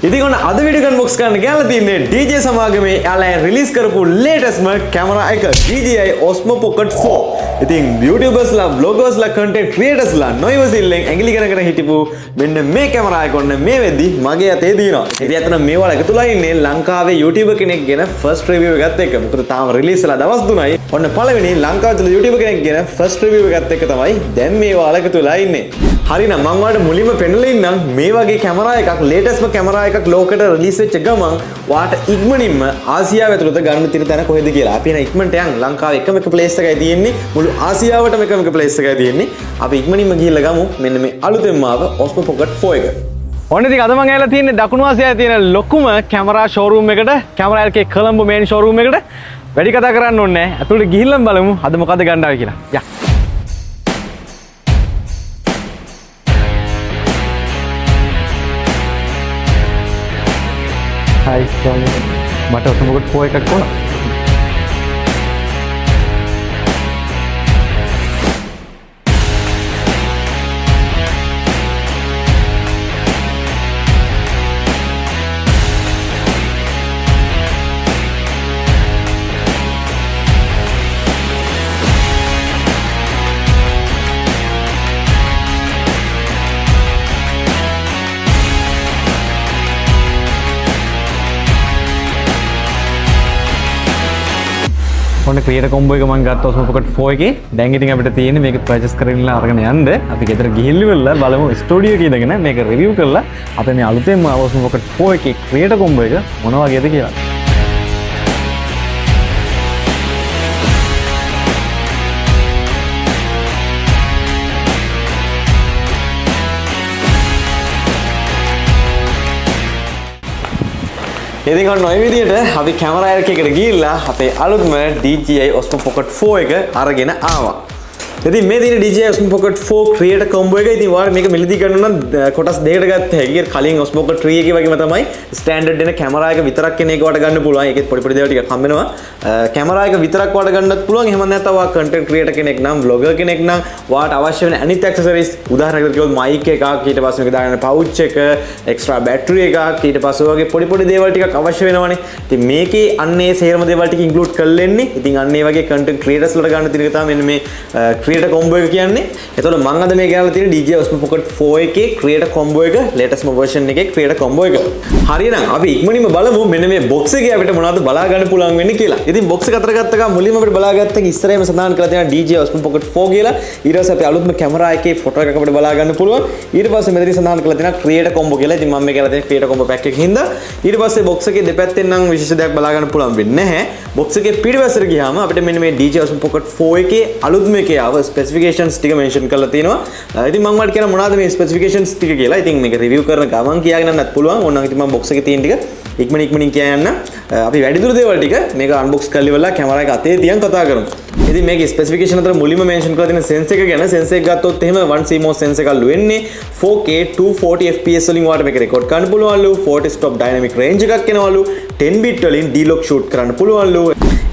ඉතින් ඔන්න අද වීඩියෝ එක unbox කරන්න ගියාලා තින්නේ DJ සමාගමේ යාලා රිලීස් කරපු latestම කැමරා එක DJI Osmo Pocket 4. ඉතින් YouTubers ලා, vloggers ලා, content creators ලා නොයිවසිල්ලෙන් ඇඟිලි ගණන් හිටපු මෙන්න මේ කැමරා එක ඔන්න මේ වෙද්දි මගේ අතේ තියෙනවා. ඉතින් අතන මේ වල එකතුලා ඉන්නේ ලංකාවේ YouTuber කෙනෙක් ගෙන first review එකත් එක්ක. මොකද තාම රිලීස් වෙලා දවස් 3යි. ඔන්න පළවෙනි ලංකාවේ තුල YouTuber කෙනෙක් ගෙන first review එකත් එක්ක තමයි දැන් මේ වල එකතුලා ඉන්නේ. හරිනම් මම ඔයාලට මුලින්ම පෙන්නලා ඉන්නම් මේ වගේ කැමරා එකක් latestම කැමරා එකක් ලෝකෙට රිලීස් වෙච්ච ගමන් ඔයාලට ඉක්මනින්ම ආසියාව ඇතුළත ගන්න තියෙන තැන කොහෙද කියලා. අපි එන ඉක්මනට යන් ලංකාවේ එකම එක place එකයි තියෙන්නේ. මුළු ආසියාවටම එකම එක place එකයි තියෙන්නේ. අපි ඉක්මනින්ම ගිහිල්ලා ගමු මෙන්න මේ අලුතෙන්ම ආව Osmo Pocket 4 එක. ඔන්න ඉතින් අද මම ඇවිල්ලා තියෙන්නේ දකුණු ආසියාවේ තියෙන ලොකුම කැමරා showroom එකට. කැමරා එකේ කොළඹ main showroom එකට. වැඩි කතා කරන්න ඕනේ නැහැ. ඇතුළට ගිහිල්ලා බලමු අද මොකද ගන්න ආවේ කියලා. යා. Hi, මට Osmo Pocket 4 එකක් ඕන. ඔන්න ක්‍රියේටර් කොම්බෝ එක මම ගත්තා Osmo Pocket 4 එකේ. දැන් ඉතින් අපිට තියෙන්නේ මේක පර්චේස් කරලා අරගෙන යන්න. අපි ගෙදර ගිහිල්ලා බලමු ස්ටුඩියෝ එකේ ඉඳගෙන මේක රිවිව් කරලා අපේ මේ අලුතෙන්ම Osmo Pocket 4 එකේ ක්‍රියේටර් කොම්බෝ එක මොන වගේද කියලා. ඉතින් ඔන්න ඔය විදිහට අපි කැමරා එකකට ගිහිල්ලා අපේ අලුත්ම DJI Osmo Pocket 4 එක අරගෙන ආවා. ඉතින් මේ තියෙන DJI Osmo Pocket 4 ක්‍රියේටර් කොම්බෝ එක ඉතින් ඔයාලා මේක මිලදී ගන්න නම් කොටස් දෙකකට ගත්ත හැකි. කලින් Osmo Pocket 3 එකේ වගේම තමයි ස්ටෑන්ඩඩ් එන කැමරා එක විතරක් කෙනෙක් වට ගන්න පුළුවන්. ඒකෙත් පොඩි පොඩි දේවල් ටිකක් හම්බ වෙනවා. කැමරා එක විතරක් වට ගන්නත් පුළුවන්. එහෙම නැත්නම් ඔයා කන්ටෙන්ට් ක්‍රියේටර් කෙනෙක් නම්, vlogger කෙනෙක් නම් ඔයාට අවශ්‍ය වෙන අනිත් ඇක්සසරිස් උදාහරණයකට කිව්වොත් මයික් එකක්, ඊට පස්සේ මේක දාගන්න පවුච් එක, එක්ස්ට්‍රා බැටරි එකක්, ඊට පස්සේ ඔයගේ පොඩි පොඩි දේවල් ටිකක් අවශ්‍ය වෙනවනේ. ඉතින් මේකේ අන්නේ සේරම දේවල් ටික ඉන්ක්ලූඩ් කරලා එන්නේ. ඉතින් අන්නේ වගේ කන්ටෙන්ට් ක්‍රියේටර්ස් වලට ගන්න තියෙන එක තමයි මෙන්න මේ ක්‍රියේටර් කොම්බෝ එක කියන්නේ. එතකොට මම අද මේ ගෙනල්ලා තියෙන DJI Osmo Pocket 4 එකේ ක්‍රියේටර් කොම්බෝ එක latest version එකේ ක්‍රියේටර් කොම්බෝ එක. හරියනම් අපි ඉක්මනින්ම බලමු මෙන්න මේ box එකේ අපිට මොනවද බලා ගන්න පුළුවන් වෙන්නේ කියලා. ඉතින් box එක අතර ගත්ත ගමන් මුලින්ම අපිට බලා ගත්ත එක ඉස්සරහම සඳහන් කරලා තියෙනවා DJI Osmo Pocket 4 කියලා. ඊට පස්සේ අපි අලුත්ම කැමරා එකේ ෆොටෝ එකක් අපිට බලා ගන්න පුළුවන්. ඊට පස්සේ මෙතන සඳහන් කරලා තියෙනවා ක්‍රියේටර් කොම්බෝ කියලා. ඉතින් මම මේ ගෙනල්ලා තියෙන ක්‍රියේටර් කොම්බෝ පැක් එකකින් හින්දා ඊට පස්සේ box එකේ දෙපැත්තෙන් නම් විශේෂ දෙයක් බලා ගන්න පුළුවන් වෙන්නේ නැහැ. box එකේ පිටිපස්සට ගියාම අපිට මෙන්න මේ DJI Osmo Pocket 4 එකේ අලුත්ම එකේ ආව ස්පෙસિෆිකේෂන්ස් ටික මෙන්ෂන් කරලා තියෙනවා. ඉතින් මම ඔයාලට කියන මොනවද මේ ස්පෙસિෆිකේෂන්ස් ටික කියලා. ඉතින් මේක රිවිව් කරන ගමන් කියාගෙන යන්නත් පුළුවන්. ඕනනම් ඉතින් මම box එකේ තියෙන ටික ඉක්මනින් කියන්න. අපි වැඩිදුර දේවල් ටික මේක අන්බොක්ස් කරලා ඉවරලා කැමරා එක අතේ තියන් කතා කරමු. ඉතින් මේකේ ස්පෙસિෆිකේෂන් අතර මුලින්ම මෙන්ෂන් කරලා තියෙන සෙන්ස් එක ගැන. සෙන්ස් එක ගත්තොත් එහෙම 1 CMOS සෙන්ස් එකක් වෙන්නේ 4K 240 fps වලින් ඔයාලට මේක රෙකෝඩ් කරන්න පුළුවන්ලු. 40 stop dynamic range එකක් එනවලු. 10 bit වලින් D-Lock shoot කරන්න පුළුවන්ලු.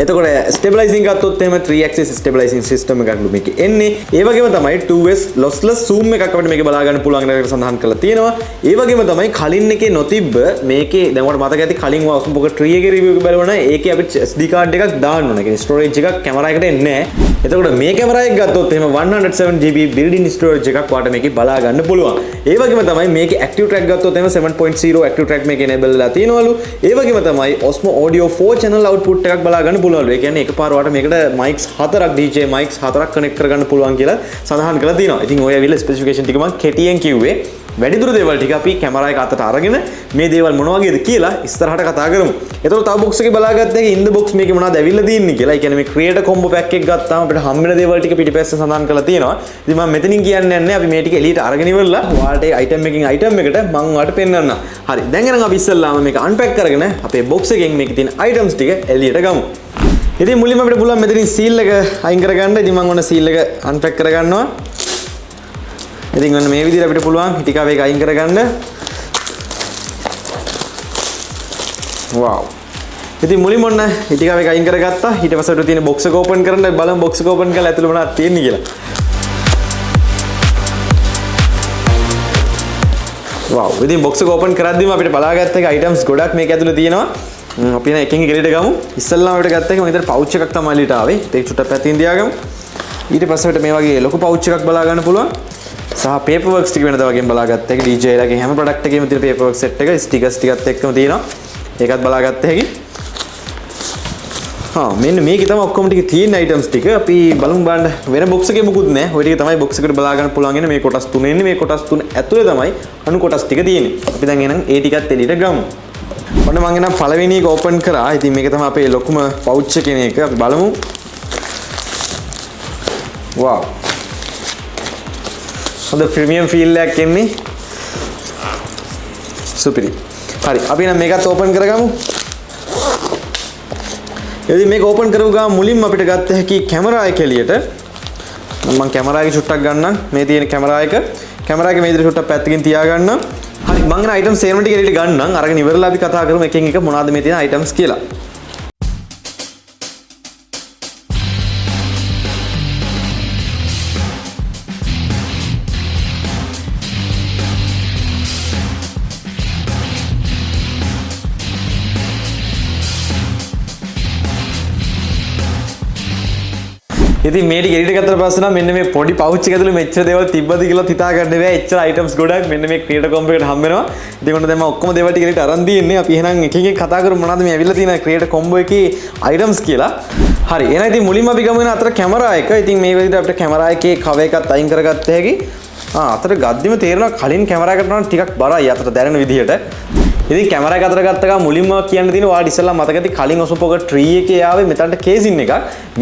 එතකොට ස්ටේබිලයිසිං ගත්තොත් එහෙම 3 axis ස්ටේබිලයිසිං සිස්ටම් එකක් මේකේ එන්නේ. ඒ වගේම තමයි 2S lossless zoom එකක් අපිට මේකේ බලා ගන්න පුළුවන් කියලා සඳහන් කරලා තියෙනවා. ඒ වගේම තමයි කලින් එකේ නොතිබ්බ මේකේ දැන් ඔයාලට මතක ඇති කලින් Osmo Pocket 3 එකේ රිවිව් එක බලවන ඒකේ අපිට SD card එකක් දාන්න ඕන. ඒ කියන්නේ storage එකක් කැමරා එකට එන්නේ නැහැ. එතකොට මේ කැමරා එක ගත්තොත් එහෙම 107GB built-in storage එකක් ඔයාලට මේකේ බලා ගන්න පුළුවන්. ඒ වගේම තමයි මේකේ active track ගත්තොත් එහෙම 7.0 active track මේකේ enable වෙලා තියෙනවලු. ඒ වගේම තමයි Osmo Audio 4 channel output එකක් බලා ගන්න පුළුවන්ලු. ඒ කියන්නේ එකපාර ඔයාලට මේකට mics 4ක් DJ mics 4ක් connect කරගන්න පුළුවන් කියලා සඳහන් කරලා තියෙනවා. ඉතින් ඔය ඇවිල්ලා ස්පෙસિෆිකේෂන් ටික මම කෙටියෙන් කිව්වේ. වැඩිදුර දේවල් ටික අපි කැමරා එක අතට අරගෙන මේ දේවල් මොන වගේද කියලා ඉස්සරහට කතා කරමු. එතකොට තව box එකේ බලාගත්ත එක in the box මේකේ මොනවද ඇවිල්ලා තියෙන්නේ කියලා. ඒ කියන්නේ මේ creator combo pack එක ගත්තාම අපිට හම් වෙන දේවල් ටික පිටිපස්සේ සඳහන් කරලා තියෙනවා. ඉතින් මම මෙතනින් කියන්නේ නැහැ. අපි මේ ටික එළියට අරගෙන ඉවරලා ඔයාලට ඒ item එකකින් item එකට මම ඔයාලට පෙන්නන්නම්. හරි. දැන් එහෙනම් අපි ඉස්සෙල්ලාම මේක unpack කරගෙන අපේ box එකෙන් මේකේ තියෙන items ටික එළියට ගමු. ඉතින් මුලින්ම අපිට පුළුවන් මෙතනින් seal එක අයින් කරගන්න. ඉතින් මම ඔන්න seal එක unpack කරගන්නවා. ඉතින් ඔන්න මේ විදිහට අපිට පුළුවන් ටිකව ඒක අයින් කරගන්න. wow. ඉතින් මුලින්ම ඔන්න ටිකව ඒක අයින් කරගත්තා. ඊට පස්සේ අපිට තියෙන box එක open කරන්න බලමු box එක open කරලා ඇතුළේ මොනවද තියෙන්නේ කියලා. wow ඉතින් box එක open කරද්දිම අපිට බලාගත්ත එක items ගොඩක් මේක ඇතුලේ තියෙනවා. අපි නේ එකකින් එකට ගමු. ඉස්සල්ලාම අපිට ගත්ත එක මම හිතන්නේ pouch එකක් තමයි ඊට ආවේ. ඒක චුට්ටක් පැත්තකින් තියාගමු. ඊට පස්සේ අපිට මේ වගේ ලොකු pouch එකක් බලා ගන්න පුළුවන්. සහ paper works ටික වෙනදා වගේම බලාගත්ත එක DJ ලගේ හැම product එකේම තියෙන paper work set එක stickers ටිකත් එක්කම තියෙනවා. ඒකත් බලාගත්ත හැකි. මෙන්න මේකේ තමයි ඔක්කොම ටික තියෙන items ටික. අපි බලමු බලන්න වෙන box එකේ මුකුත් නැහැ. ওই ටික තමයි box එකට බලා ගන්න පුළුවන් ඉන්නේ. මේ කොටස් තුනේ ඉන්නේ. මේ කොටස් තුන ඇතුලේ තමයි අනු කොටස් ටික තියෙන්නේ. අපි දැන් එහෙනම් ඒ ටිකත් එළියට ගමු. ඔන්න මම එනම් පළවෙනි එක ඕපන් කරා. ඉතින් මේක තමයි අපේ ලොකුම pouch එකේ එක. අපි බලමු. wow. හොඳ ප්‍රීමියම් ෆීල් එකක් එන්නේ. සුපිරි. හරි. අපි නම් මේකත් ඕපන් කරගමු. ඉතින් මේක ඕපන් කරපු ගමන් මුලින්ම අපිට ගත්ත හැකි කැමරා එක එළියට. මම කැමරා එක චුට්ටක් ගන්නම්. මේ තියෙන කැමරා එක. කැමරා එක මේ විදිහට චුට්ටක් පැත්තකින් තියාගන්න. හරි මම එන items සේරම ටික එළියට ගන්නම්. අරගෙන ඉවරලා අපි කතා කරමු එකෙන් එක මොනවද මේ තියෙන items කියලා. ඉතින් මේ ටික එළියට ගත්තට පස්සේ නම් මෙන්න මේ පොඩි pouch එක ඇතුලේ මෙච්චර දේවල් තිබ්බද කියලා හිතා ගන්න බෑ. එච්චර items ගොඩක් මෙන්න මේ ක්‍රියේටර් කොම්බෝ එකට හම්බ වෙනවා. ඉතින් ඔන්න දැන් මම ඔක්කොම දේවල් ටික එළියට අරන් දීන්නේ. අපි එහෙනම් එකකින් එක කතා කරමු මොනවද මේ ඇවිල්ලා තියෙන ක්‍රියේටර් කොම්බෝ එකේ items කියලා. හරි. එහෙනම් ඉතින් මුලින්ම අපි ගමු වෙන අතර කැමරා එක. ඉතින් මේ විදිහට අපිට කැමරා එකේ cover එකත් අයින් කරගත්ත හැකි. අතට ගද්දිම තේරෙනවා කලින් කැමරා එකට නම් ටිකක් බරයි අතට දැනෙන විදිහට. ඉතින් කැමරා එක අතර ගත්ත ගමන් මුලින්ම කියන්න තියෙන ඔයාලට ඉස්සෙල්ලා මතක ඇති කලින් Osmo Pocket 3 එකේ ආවේ මෙතනට කේසින් එකක්.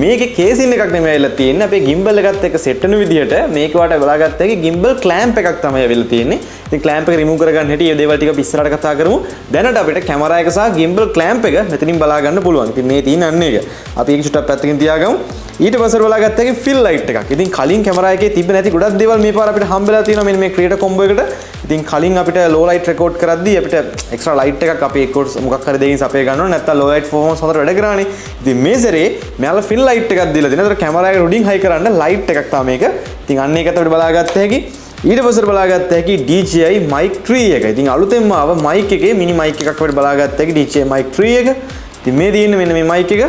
මේකේ කේසින් එකක් නෙමෙයි ඇවිල්ලා තියෙන්නේ. අපේ gimbal එකත් එක්ක සෙට් වෙන විදිහට මේක වට බලාගත්ත හැකි gimbal clamp එකක් තමයි ඇවිල්ලා තියෙන්නේ. ඉතින් clamp එක remove කරගන්න හැටි මේ දේවල් ටික අපි ඉස්සරහට කතා කරමු. දැනට අපිට කැමරා එක සහ gimbal clamp එක මෙතනින් බලා ගන්න පුළුවන්. ඉතින් මේ තියෙන අන්න එක. අපි ඒක චුට්ටක් පැත්තකින් තියාගමු. ඊට පස්සේ බලාගත්ත හැකි fill light එකක්. ඉතින් කලින් කැමරා එකේ තිබ්බ නැති ගොඩක් දේවල් මේ පාර අපිට හම්බෙලා තියෙනවා මෙන්න මේ ක්‍රියේටර් කොම්බෝ එකට. ඉතින් කලින් අපිට low light record කරද්දී අපිට extra light එකක් අපි ඒක මොකක් හරි දෙකින් සපේ ගන්න ඕනේ නැත්නම් low light performance හොඳට වැඩ කරානේ. ඉතින් මේ සැරේ මෙයාලා fill light එකක් දීලා දෙනවා. ඒතර කැමරා එක රීඩින් high කරන්න light එකක් තමයි මේක. ඉතින් අන්න ඒකත් අපිට බලාගත්ත හැකි. ඊට පස්සේ බලාගත්ත හැකි DJI mic 3 එක. ඉතින් අලුතෙන්ම ආව mic එකේ mini mic එකක් අපිට බලාගත්ත හැකි DJI mic 3 එක. ඉතින් මේ තියෙන්නේ මෙන්න මේ mic එක.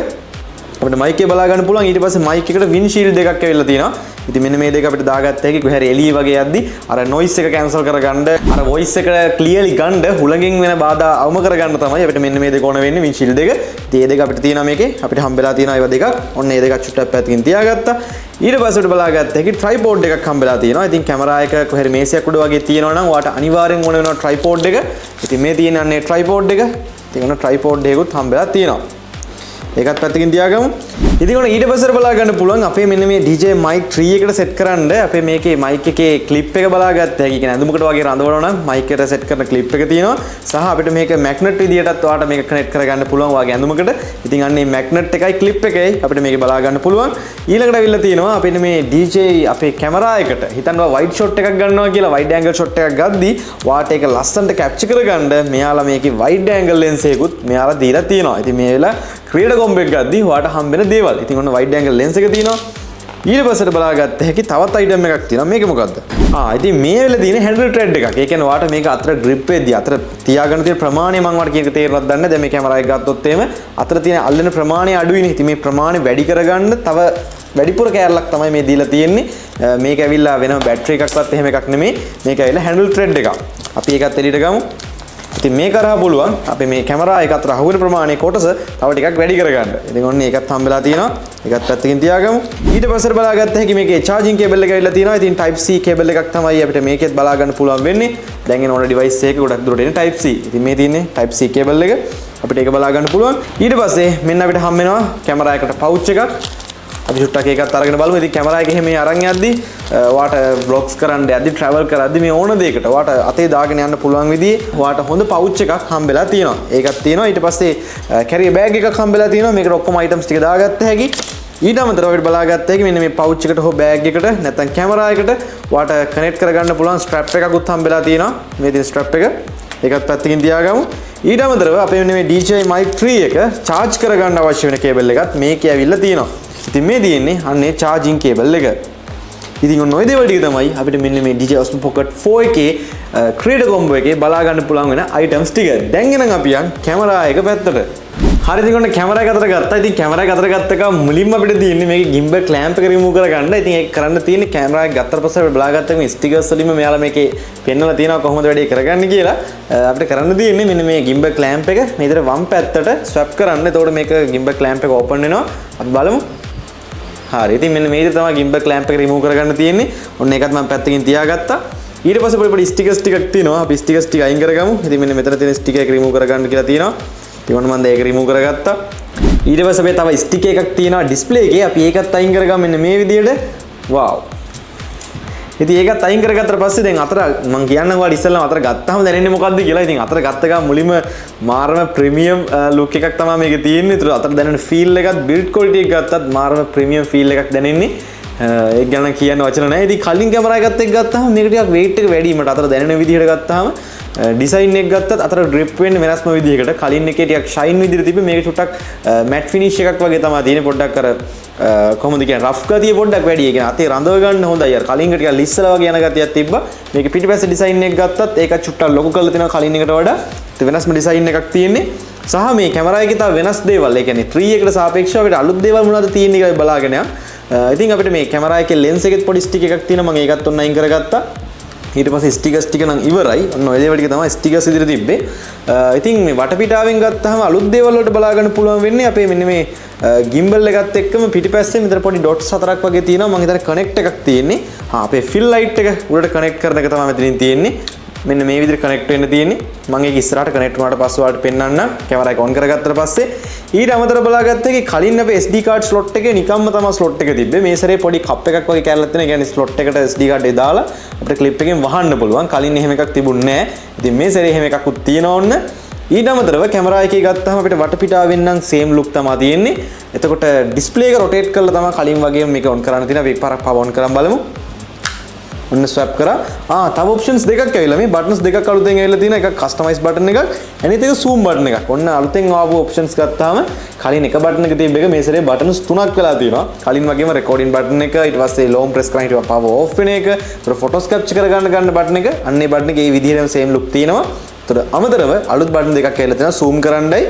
අපිට mic එක බලා ගන්න පුළුවන්. ඊට පස්සේ mic එකට windshield එකක් ඇවිල්ලා තියෙනවා. ඉතින් මෙන්න මේ දෙක අපිට දාගත්ත හැකි කොහේ හරි එළිය වගේ යද්දි අර noise එක cancel කරගන්න අර voice එක clearly ගන්න හුළඟින් වෙන බාධා අවම කරගන්න තමයි අපිට මෙන්න මේ දෙක ඕන වෙන්නේ windshield දෙක. ඉතින් මේ දෙක අපිට තියෙනවා මේකේ. අපිට හම්බෙලා තියෙනවා ඒවා දෙකක්. ඔන්න මේ දෙකක් චුට්ටක් පැත්තකින් තියාගත්තා. ඊට පස්සේ අපිට බලාගත්ත හැකි tripod එකක් හම්බෙලා තියෙනවා. ඉතින් කැමරා එක කොහේ හරි මේසයක් උඩ වගේ තියෙනවා නම් ඔයාට අනිවාර්යෙන් ඕන වෙනවා tripod එක. ඉතින් මේ තියෙන අන්නේ tripod එක. ඉතින් ඔන්න tripod එකකුත් හම්බෙලා තියෙනවා. ඒකත් පැත්තකින් තියාගමු. ඉතින් ඔන්න ඊට පස්සේ බලා ගන්න පුළුවන් අපේ මෙන්න මේ DJI mic 3 එකට සෙට් කරන්න අපේ මේකේ mic එකේ clip එක බලාගත්ත හැකි. කියන්නේ ඇඳුමකට වගේ රඳවනවා නම් mic එකට සෙට් කරන clip එක තියෙනවා. සහ අපිට මේක magnet විදියටත් ඔයාලට මේක connect කරගන්න පුළුවන් ඔයාගේ ඇඳුමකට. ඉතින් අන්න මේ magnet එකයි clip එකයි අපිට මේක බලා ගන්න පුළුවන්. ඊළඟට අවිල්ලා තියෙනවා අපේ මේ DJI අපේ කැමරා එකට හිතන්නවා wide shot එකක් ගන්නවා කියලා wide angle shot එකක් ගද්දි ඔයාට ඒක ලස්සනට capture කරගන්න මෙයාලා මේකේ wide angle lens එකකුත් මෙයාලා දීලා තියෙනවා. ඉතින් මේ වෙලාව ක්‍රියේටර් කොම්බෝ එක ගද්දි ඔයාට හම්බෙන දේවල්. ඉතින් ඔන්න wide angle lens එක තියෙනවා. ඊට පස්සේ බලාගත්ත හැකි තවත් item එකක් තියෙනවා. මේක මොකද්ද? ඉතින් මේ වෙලේ තියෙන handle thread එකක්. ඒ කියන්නේ ඔයාට මේක අතර grip වෙද්දී අතර තියාගන්න තියෙන ප්‍රමාණය මම ඔයාලට කියන එක තේරෙන්නවද දන්නේ නැහැ. දැන් මේ කැමරා එක ගත්තොත් එහෙම අතර තියෙන අල්ලන ප්‍රමාණය අඩුයිනේ. ඉතින් මේ ප්‍රමාණය වැඩි කරගන්න තව වැඩිපුර කෑල්ලක් තමයි මේ දීලා තියෙන්නේ. මේක ඇවිල්ලා වෙනම බැටරි එකක්වත් එහෙම එකක් නෙමෙයි. මේක ඇවිල්ලා handle thread එකක්. අපි ඒකත් එළියට ගමු. ඉතින් මේක කරා පුළුවන් අපි මේ කැමරා එක අතර අහුවෙන ප්‍රමාණය කොටස තව ටිකක් වැඩි කරගන්න. ඉතින් ඔන්න ඒකත් හම්බෙලා තියෙනවා. ඒකත් පැත්තකින් තියාගමු. ඊට පස්සේ බලාගත්ත හැකි මේකේ charging cable එක ඇවිල්ලා තියෙනවා. ඉතින් type C cable එකක් තමයි අපිට මේකෙත් බලා ගන්න පුළුවන් වෙන්නේ. දැන් එන ඕන device එක ගොඩක් දුරට එන type C. ඉතින් මේ තියෙන්නේ type C cable එක. අපිට ඒක බලා ගන්න පුළුවන්. ඊට පස්සේ මෙන්න අපිට හම්බ වෙනවා කැමරා එකට pouch එකක්. අපි චුට්ටක් ඒකත් අරගෙන බලමු. ඉතින් කැමරා එක එහෙම අරන් යද්දි ඔයාට vlogs කරන්න යද්දි travel කරද්දි මේ ඕන දෙයකට ඔයාට අතේ දාගෙන යන්න පුළුවන් විදිහේ ඔයාට හොඳ pouch එකක් හම්බෙලා තියෙනවා. ඒකත් තියෙනවා. ඊට පස්සේ carrier bag එකක් හම්බෙලා තියෙනවා. මේකට ඔක්කොම items ටික දාගත්ත හැකි. ඊට අමතරව අපිට බලාගත්ත හැකි මෙන්න මේ pouch එකට හෝ bag එකට නැත්නම් කැමරා එකට ඔයාට connect කරගන්න පුළුවන් strap එකකුත් හම්බෙලා තියෙනවා. මේ තියෙන strap එක. ඒකත් පැත්තකින් තියාගමු. ඊට අමතරව අපේ මෙන්න මේ DJI mic 3 එක charge කරගන්න අවශ්‍ය වෙන cable එකත් මේකේ ඇවිල්ලා තියෙනවා. ඉතින් මේ තියෙන්නේ අන්නේ charging cable එක. ඉතින් ඔන්න ඔය දේවල් ටික තමයි අපිට මෙන්න මේ DJI Osmo Pocket 4 එකේ ක්‍රියේටර් කොම්බෝ එකේ බලා ගන්න පුළුවන් වෙන අයිටම්ස් ටික. දැන් එනම් අපි යන් කැමරා එක පැත්තට. හරි ඉතින් ඔන්න කැමරා එක අතර ගත්තා. ඉතින් කැමරා එක අතර ගත්ත එක මුලින්ම අපිට තියෙන්නේ මේකේ gimbal clamp එක remove කරගන්න. ඉතින් ඒක කරන්න තියෙන්නේ කැමරා එක ගත්තට පස්සේ අපිට බලා ගත්ත මේ ස්ටිකර්ස් වලින්ම මෙයාලා මේකේ පෙන්නලා තියෙනවා කොහොමද වැඩේ කරගන්නේ කියලා. අපිට කරන්න තියෙන්නේ මෙන්න මේ gimbal clamp එක මේතර වම් පැත්තට swap කරන්න. එතකොට මේක gimbal clamp එක open වෙනවා. අපි බලමු. හරි ඉතින් මෙන්න මේ විදිහට තමයි gimbal clamp එක remove කරගන්න තියෙන්නේ. ඔන්න ඒකත් මම පැත්තකින් තියාගත්තා. ඊට පස්සේ පොඩි ස්ටිකර්ස් ටිකක් තියෙනවා. අපි ස්ටිකර්ස් ටික අයින් කරගමු. ඉතින් මෙන්න මෙතන තියෙන ස්ටිකර් එක remove කරගන්න කියලා තියෙනවා. ඉතින් ඔන්න මම ඒක remove කරගත්තා. ඊට පස්සේ අපි තව ස්ටිකර් එකක් තියෙනවා display එකේ. අපි ඒකත් අයින් කරගමු මෙන්න මේ විදිහට. wow. ඉතින් ඒකත් අයින් කරගත්තට පස්සේ දැන් අතර මම කියන්නම් ඔයාලට ඉස්සෙල්ලාම අතර ගත්තාම දැනෙන්නේ මොකද්ද කියලා. ඉතින් අතර ගත්ත ගමන් මුලින්ම මාරම ප්‍රීමියම් ලුක් එකක් තමයි මේකේ තියෙන්නේ. ඒතර අතර දැනෙන ෆීල් එකත් බිල්ඩ් ක්වොලිටි එක ගත්තත් මාරම ප්‍රීමියම් ෆීල් එකක් දැනෙන්නේ. ඒක ගැන කියන්න වචන නැහැ. ඉතින් කලින් කැමරා එකත් එක්ක ගත්තාම මේක ටිකක් weight එක වැඩි වීමට අතර දැනෙන විදිහට ගත්තාම ඩිසයින් එක ගත්තත් අතර ඩ්‍රිප් වෙන්නේ වෙනස්ම විදිහකට. කලින් එකේ ටිකක් ෂයින් විදිහට තිබ්බේ මේක චුට්ටක් මැට් ෆිනිෂ් එකක් වගේ තමයි තියෙන්නේ. පොඩ්ඩක් අර කොහොමද කියන්නේ රෆ් ගතිය පොඩ්ඩක් වැඩි. ඒ කියන්නේ අතේ රඳව ගන්න හොඳයි. අර කලින් එක ටිකක් ලිස්සලා වගේ යන ගතියක් තිබ්බා. මේක පිටිපස්සේ ඩිසයින් එක ගත්තත් ඒක චුට්ටක් ලොකු කරලා තිනවා කලින් එකට වඩා. ඒ වෙනස්ම ඩිසයින් එකක් තියෙන්නේ. සහ මේ කැමරා එකේ තව වෙනස් දේවල්. ඒ කියන්නේ 3 එකට සාපේක්ෂව අපිට අලුත් දේවල් මොනවද තියෙන්නේ කියලා බලාගෙන යන්න. ඉතින් අපිට මේ කැමරා එකේ ලෙන්ස් එකෙත් පොඩි ස්ටික් එකක් තියෙනවා. මම ඒකත් ඔන්න අයින් කරගත්තා. ඊට පස්සේ ස්ටිකර්ස් ටික නම් ඉවරයි. ඔන්න ඔය දේවල් ටික තමයි ස්ටිකර්ස් විදිහට තිබ්බේ. ඉතින් මේ වටපිටාවෙන් ගත්තාම අලුත් දේවල් වලට බලා ගන්න පුළුවන් වෙන්නේ අපේ මෙන්න මේ gimbal එකත් එක්කම පිටිපස්සේ මෙතන පොඩි dots හතරක් වගේ තියෙනවා. මම හිතන්නේ connect එකක් තියෙන්නේ. අපේ fill light එක උඩට connect කරන එක තමයි මෙතනින් තියෙන්නේ. මෙන්න මේ විදිහට connect වෙන්න තියෙන්නේ. මම ඒක ඉස්සරහට connect වුණාට පස්සේ ඔයාලට පෙන්නන්න. කැමරා එක on කරගත්තට පස්සේ ඊට අමතරව බලාගත්ත එකේ කලින් අපේ SD card slot එකේ නිකම්ම තමයි slot එක තිබ්බේ. මේ සැරේ පොඩි cup එකක් වගේ කැරලක් තියෙනවා. ඒ කියන්නේ slot එකට SD card එක දාලා අපිට clip එකෙන් වහන්න පුළුවන්. කලින් එහෙම එකක් තිබුණේ නැහැ. ඉතින් මේ සැරේ එහෙම එකකුත් තියෙනවා ඔන්න. ඊට අමතරව කැමරා එකේ ගත්තාම අපිට වටපිටාවෙන් නම් same look තමයි තියෙන්නේ. එතකොට display එක rotate කරලා තමයි කලින් වගේම මේක on කරන්න තියෙනවා. අපි එකපාරක් power on කරන් බලමු. ඔන්න swap කරා. තව options දෙකක් ඇවිල්ලා මේ buttons දෙකක් අලුතෙන් ඇවිල්ලා තියෙනවා. එකක් customize button එකක්, අනිත් එක zoom button එකක්. ඔන්න අලුතෙන් ආපු options ගත්තාම කලින් එක button එක තිබ්බ එක මේ සැරේ buttons තුනක් වෙලා තියෙනවා. කලින් වගේම recording button එක, ඊට පස්සේ long press කරන් ඊට power off වෙන එක, ඊට photos capture කරගන්න button එක. අන්න ඒ button එකේ මේ විදිහටම same look තියෙනවා. අමතරව අලුත් බටන් දෙකක් ඇවිල්ලා තියෙනවා zoom කරන්නයි.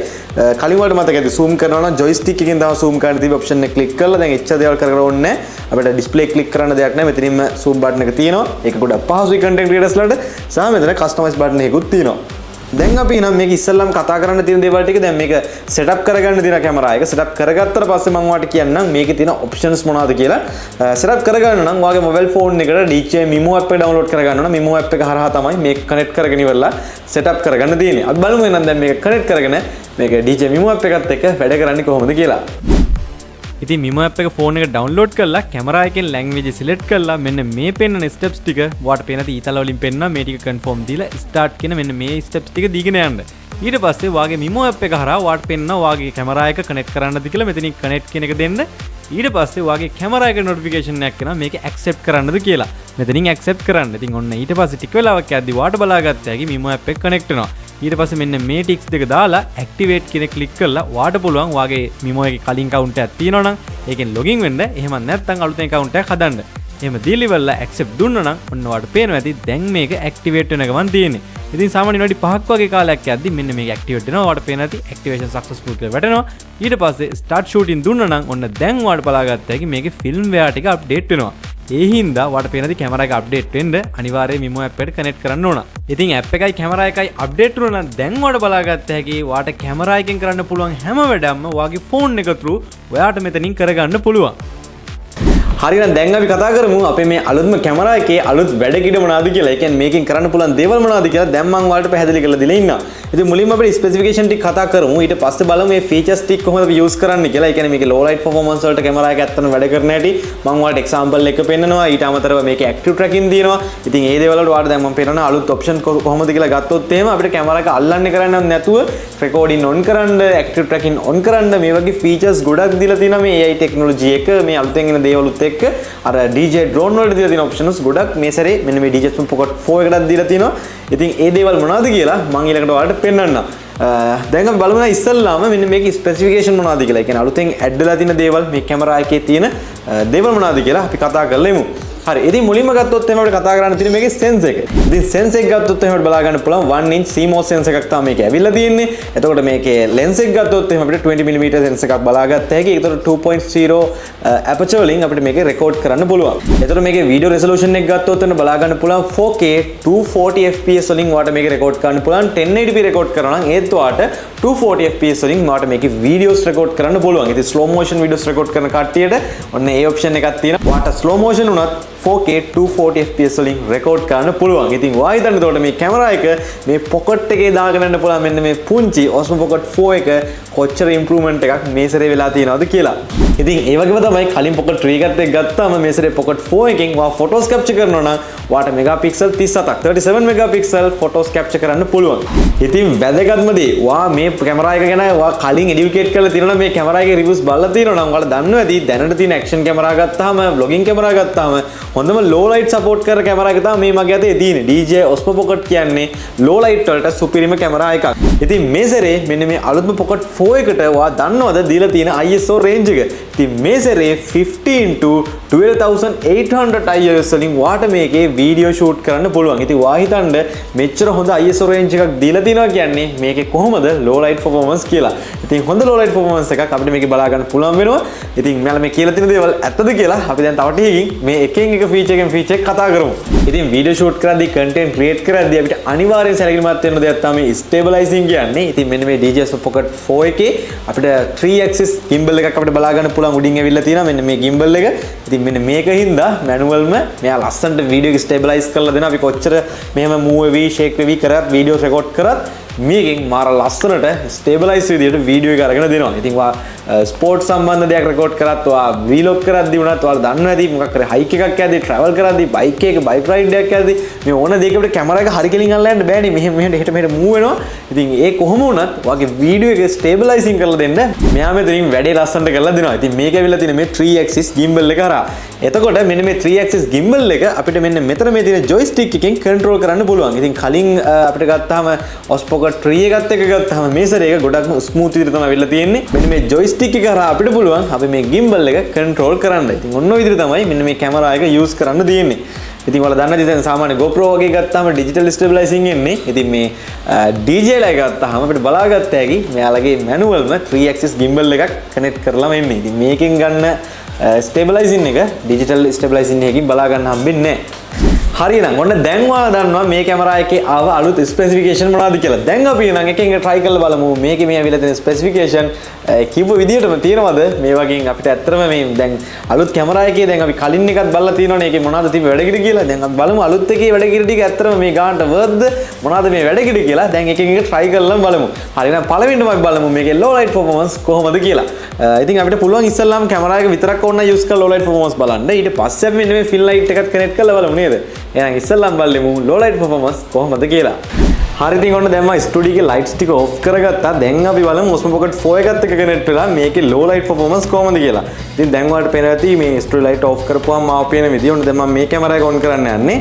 කලින් වලට මතක ඇති zoom කරනවා නම් joystick එකෙන් තමයි zoom කරන්න තිබ්බ option එක click කරලා දැන් එච්චර දේවල් කර ඕනේ නැහැ. අපිට display click කරන්න දෙයක් නැහැ. මෙතනින්ම zoom button එක තියෙනවා. ඒක ගොඩක් පහසුයි content creators ලට. සහ මෙතන customize button එකකුත් තියෙනවා. දැන් අපි නම් මේක ඉස්සෙල්ලාම කතා කරන්න තියෙන දේවල් ටික දැන් මේක setup කරගන්න තියෙන කැමරා එක setup කරගත්තට පස්සේ මම ඔයාලට කියන්නම් මේකේ තියෙන options මොනවද කියලා. setup කරගන්න නම් ඔයාගේ mobile phone එකට DJI Mimo app එක download කරගන්න ඕන. Mimo app එක හරහා තමයි මේක connect කරගෙන ඉවරලා setup කරගන්න තියෙන්නේ. අපි බලමු එහෙනම් දැන් මේක connect කරගෙන මේක DJI Mimo app එකත් එක්ක වැඩ කරන්නේ කොහොමද කියලා. ඉතින් Mimo app එක ෆෝන් එක ඩවුන්ලෝඩ් කරලා කැමරා එකෙන් ලැන්ග්වේජ් සිලෙක්ට් කරලා මෙන්න මේ පෙන්නන ස්ටෙප්ස් ටික ඔයාලට පේන ඊතල වලින් පෙන්නනවා. මේ ටික කන්ෆර්ම් දීලා ස්ටාර්ට් කියන මෙන්න මේ ස්ටෙප්ස් ටික දීගෙන යන්න. ඊට පස්සේ ඔයාගේ Mimo app එක හරහා ඔයාලට පෙන්නනවා ඔයාගේ කැමරා එක කනෙක්ට් කරන්නද කියලා. මෙතනින් කනෙක්ට් කියන එක දෙන්න. ඊට පස්සේ ඔයාගේ කැමරා එක නොටිෆිකේෂන් එකක් එනවා මේක ඇක්සෙප්ට් කරන්නද කියලා. මෙතනින් ඇක්සෙප්ට් කරන්න. ඉතින් ඔන්න ඊට පස්සේ ටික වෙලාවක් යද්දි ඔයාලට බලාගත්ත හැකි Mimo app එක කනෙක්ට් වෙනවා. ඊට පස්සේ මෙන්න මේ ටික්ස් දෙක දාලා ඇක්ටිවේට් කියන ක්ලික් කරලා ඔයාලට පුළුවන් ඔයාගේ Mimo එකේ කලින් account එකක් තියෙනවා නම් ඒකෙන් login වෙන්න. එහෙම නැත්නම් අලුතෙන් account එකක් හදන්න. එහෙම දීලා ඉවරලා accept දුන්නා නම් ඔන්න ඔයාලට පේනවා ඇති දැන් මේක ඇක්ටිවේට් වෙන ගමන් තියෙන්නේ. ඉතින් සාමාන්‍යයෙන් වැඩි 5ක් වගේ කාලයක් යද්දි මෙන්න මේක ඇක්ටිවේට් වෙනවා. ඔයාලට පේනවා ඇති activation successful කියලා වැටෙනවා. ඊට පස්සේ start shooting දුන්නා නම් ඔන්න දැන් ඔයාලට බලාගත්ත හැකි මේකේ firmware ටික update වෙනවා. ඒ හින්දා ඔයාලට පේනදී කැමරා එක අප්ඩේට් වෙන්න අනිවාර්යයෙන් Mimo app එකට කනෙක්ට් කරන්න ඕන. ඉතින් app එකයි කැමරා එකයි අප්ඩේට් වුණා නම් දැන් ඔයාලට බලාගත්ත හැකි ඔයාලට කැමරා එකෙන් කරන්න පුළුවන් හැම වැඩක්ම ඔයාගේ ෆෝන් එක through ඔයාට මෙතනින් කරගන්න පුළුවන්. හරිනම් දැන් අපි කතා කරමු අපේ මේ අලුත්ම කැමරා එකේ අලුත් වැඩ කිඩ මොනවද කියලා. ඒ කියන්නේ මේකෙන් කරන්න පුළුවන් දේවල් මොනවද කියලා දැන් මම ඔයාලට පැහැදිලි කරලා දීලා ඉන්නවා. ඉතින් මුලින්ම අපි ස්පෙસિෆිකේෂන් ටික කතා කරමු. ඊට පස්සේ බලමු මේ ෆීචර්ස් ටික කොහොමද අපි යූස් කරන්න කියලා. ඒ කියන්නේ මේකේ low light performance වලට කැමරා එක ඇත්තටම වැඩ කරන හැටි මම ඔයාලට එක්සැම්පල් එක පෙන්නනවා. ඊට අමතරව මේකේ active tracking තියෙනවා. ඉතින් ඒ දේවල් වලට ඔයාලට දැන් මම පෙන්නන අලුත් ඔප්ෂන් කොහොමද කියලා ගත්තොත් එහෙම අපිට කැමරා එක අල්ලන්නේ කරන්නේ නැතුව recording on කරන්න, active tracking on කරන්න මේ වගේ features ගොඩක් දීලා තියෙනවා මේ AI technology එක. මේ අලුතෙන් එන දේවලුත් එක්ක අර DJI drone වලට දීලා තියෙන options ගොඩක් මේ සැරේ මෙන්න මේ DJI Osmo Pocket 4 එකටත් දීලා තියෙනවා. ඉතින් ඒ දේවල් මොනවද කියලා මම ඊළඟට ඔයාලට පෙන්නන්නම්. දැන් අපි බලමු ඉස්සල්ලාම මෙන්න මේකේ ස්පෙસિෆිකේෂන් මොනවද කියලා. ඒ කියන්නේ අලුතෙන් ඇඩ් වෙලා තියෙන දේවල් මේ කැමරා එකේ තියෙන දේවල් මොනවද කියලා අපි කතා කරලා ඉමු. හරි. ඉතින් මුලින්ම ගත්තොත් එහෙනම් අපිට කතා කරන්න තියෙන්නේ මේකේ සෙන්ස් එක. ඉතින් සෙන්ස් එක ගත්තොත් එහෙනම් අපිට බලා ගන්න පුළුවන් 1 inch CMOS සෙන්ස් එකක් තමයි මේකේ ඇවිල්ලා තියෙන්නේ. එතකොට මේකේ ලෙන්ස් එක ගත්තොත් එහෙනම් අපිට 20 mm සෙන්ස් එකක් බලා ගත්ත හැකි. ඒතකොට 2.0 aperture වලින් අපිට මේකේ රෙකෝඩ් කරන්න පුළුවන්. එතකොට මේකේ වීඩියෝ රෙසලූෂන් එක ගත්තොත් එහෙනම් බලා ගන්න පුළුවන් 4K 240 fps වලින් ඔයාලට මේක රෙකෝඩ් කරන්න පුළුවන්. 1080p රෙකෝඩ් කරනවා නම් ඒත් ඔයාලට 240 fps වලින් ඔයාලට මේකේ වීඩියෝස් රෙකෝඩ් කරන්න පුළුවන්. ඉතින් ස්ලෝ මෝෂන් වීඩියෝස් රෙකෝඩ් කරන කට්ටියට ඔන්න ඒ ඔප්ෂන් එකක් තියෙනවා. ඔයාලට ස්ලෝ මෝෂන් උනත් 4K 240 fps වලින් රෙකෝඩ් කරන්න පුළුවන්. ඉතින් ඔයා හිතන්න එතකොට මේ කැමරා එක මේ පොකට් එකේ දාගෙන යන්න පුළුවන් මෙන්න මේ පුංචි Osmo Pocket 4 එක කොච්චර ඉම්ප්‍රූව්මන්ට් එකක් මේ සැරේ වෙලා තියෙනවද කියලා. ඉතින් ඒ වගේම තමයි කලින් Pocket 3 එකත් එක්ක ගත්තාම මේ සැරේ Pocket 4 එකෙන් ඔයා ෆොටෝස් කැප්චර් කරනවා නම් ඔයාට මෙගාපික්සල් 37ක් 37 මෙගාපික්සල් ෆොටෝස් කැප්චර් කරන්න පුළුවන්. ඉතින් වැදගත්ම දේ ඔයා මේ කැමරා එක ගැන ඔයා කලින් එඩියුකේට් කරලා තියෙනවා නම් මේ කැමරා එකේ රිවිව්ස් බලලා තියෙනවා නම් ඔයාලා දන්නවා ඇති දැනට තියෙන ඇක්ෂන් කැමරා ගත්තාම vlogging කැමරා ගත්තාම හොඳම low light support කරන කැමරා එක තමයි මේ මගේ අතේ තියෙන්නේ. DJI Osmo Pocket කියන්නේ low light වලට සුපිරිම කැමරා එකක්. ඉතින් මේ සැරේ මෙන්න මේ අලුත්ම Pocket 4 එකට ඔයා දන්නවද දීලා තියෙන ISO range එක? ඉතින් මේ සැරේ 15-12800 ISO වලින් ඔයාට මේකේ වීඩියෝ ෂූට් කරන්න පුළුවන්. ඉතින් ඔයා හිතන්න මෙච්චර හොඳ ISO range එකක් දීලා තිනවා කියන්නේ මේකේ කොහොමද low light performance කියලා. ඉතින් හොඳ low light performance එකක් අපිට මේකේ බලා ගන්න පුළුවන් වෙනවා. ඉතින් මෙයාලා මේ කියලා තියෙන දේවල් ඇත්තද කියලා අපි දැන් තව ටිකකින් මේ එකෙන් එක ෆීචර් එකෙන් ෆීචර් එක කතා කරමු. ඉතින් වීඩියෝ ෂූට් කරද්දී content create කරද්දී අපිට අනිවාර්යෙන් සැලකිලිමත් වෙන්න දෙයක් තමයි stabilizing කියන්නේ. ඉතින් මෙන්න මේ DJI Osmo Pocket 4 එකේ අපිට 3 axis gimbal එකක් අපිට බලා ගන්න පුළුවන් උඩින් ඇවිල්ලා තියෙනවා මෙන්න මේ gimbal එක. ඉතින් මෙන්න මේකින්ද manualම මෙයා ලස්සනට වීඩියෝ එක stabilize කරලා දෙනවා. අපි කොච්චර මෙහෙම move වෙවි shake වෙවි කරත් වීඩියෝ රෙකෝඩ් කරත් මේකෙන් මාර ලස්සනට ස්ටේබලයිස් විදියට වීඩියෝ එක අරගෙන දෙනවා. ඉතින් ඔයා ස්පෝර්ට්ස් සම්බන්ධ දෙයක් රෙකෝඩ් කරත් ඔයා වීලොග් කරද්දී වුණත් ඔයාලා දන්නවා ඇති මොකක් කරේ හයික් එකක් යද්දී ට්‍රැවල් කරද්දී බයික් එකක බයික් රයිඩ් එකක් යද්දී මේ ඕන දෙයකට කැමරා එක හරි කෙලින් අල්ලලා යන්න බෑනේ. මෙහෙම එහෙට මෙහෙට මූව් වෙනවා. ඉතින් ඒ කොහොම වුණත් ඔයාගේ වීඩියෝ එක ස්ටේබලයිසින් කරලා දෙන්න මෙයා මෙතනින් වැඩේ ලස්සනට කරලා දෙනවා. ඉතින් මේක ඇවිල්ලා තියෙන මේ 3 axis gimbal එක හරහා. එතකොට මෙන්න මේ 3 axis gimbal එක අපිට මෙන්න මෙතන මේ තියෙන joystick එකෙන් control කරන්න පුළුවන්. ඉතින් කලින් අපිට ගත්තාම Osmo Pocket 3 එකත් එක්ක ගත්තාම මේ සැරේ එක ගොඩක්ම ස්මූත් විදිහට තමයි වෙලා තියෙන්නේ. මෙන්න මේ joystick එක හරහා අපිට පුළුවන් අපි මේ gimbal එක control කරන්න. ඉතින් ඔන්න ඔය විදිහට තමයි මෙන්න මේ කැමරා එක use කරන්න තියෙන්නේ. ඉතින් ඔයාලා දන්නද දැන් සාමාන්‍ය GoPro වගේ ගත්තාම digital stabilizing එන්නේ. ඉතින් මේ DJI ලා ගත්තාම අපිට බලාගත්ත හැකි මෙයාලගේ manual ම 3 axis gimbal එකක් connect කරලාම එන්නේ. ඉතින් මේකෙන් ගන්න stabilizing එක digital stabilizing එකකින් බලා ගන්න හම්බෙන්නේ නැහැ. හරිනම් ඔන්න දැන් ඔයාලා දන්නවා මේ කැමරා එකේ ආව අලුත් ස්පෙસિෆිකේෂන් මොනවද කියලා. දැන් අපි නම් එකෙන් try කරලා බලමු මේකේ මේ ඇවිල්ලා තියෙන ස්පෙસિෆිකේෂන් කිව්ව විදිහටම තියෙනවද මේ වගේ අපිට ඇත්තටම මේ දැන් අලුත් කැමරා එකේ දැන් අපි කලින් එකත් බලලා තියෙනවනේ ඒකේ මොනවද තිබ්බ වැඩකිට කියලා. දැන් අපි බලමු අලුත් එකේ වැඩකිට ටික ඇත්තටම මේ ගානට වර්ද්ද මොනවද මේ වැඩකිට කියලා. දැන් එකෙන් එක try කරලා බලමු. හරිනම් පළවෙනිම අපි බලමු මේකේ low light performance කොහොමද කියලා. ඉතින් අපිට පුළුවන් ඉස්සල්ලාම කැමරා එක විතරක් ඕන use කරලා low light performance බලන්න. ඊට පස්සේ අපි මෙන්න මේ fill light එකත් connect කරලා බලමු නේද? එහෙනම් ඉස්සල්ලාම බලමු low light performance කොහොමද කියලා. හරි ඉතින් ඔන්න දැන් මම ස්ටුඩියෝ එකේ lights ටික off කරගත්තා. දැන් අපි බලමු Osmo Pocket 4 එකත් එක්ක connect වෙලා මේකේ low light performance කොහොමද කියලා. ඉතින් දැන් ඔයාලට පේනවා ඇති මේ ස්ටුඩියෝ light off කරපුවාම මාව පේන විදිය. ඔන්න දැන් මම මේ කැමරා එක on කරන්න යන්නේ.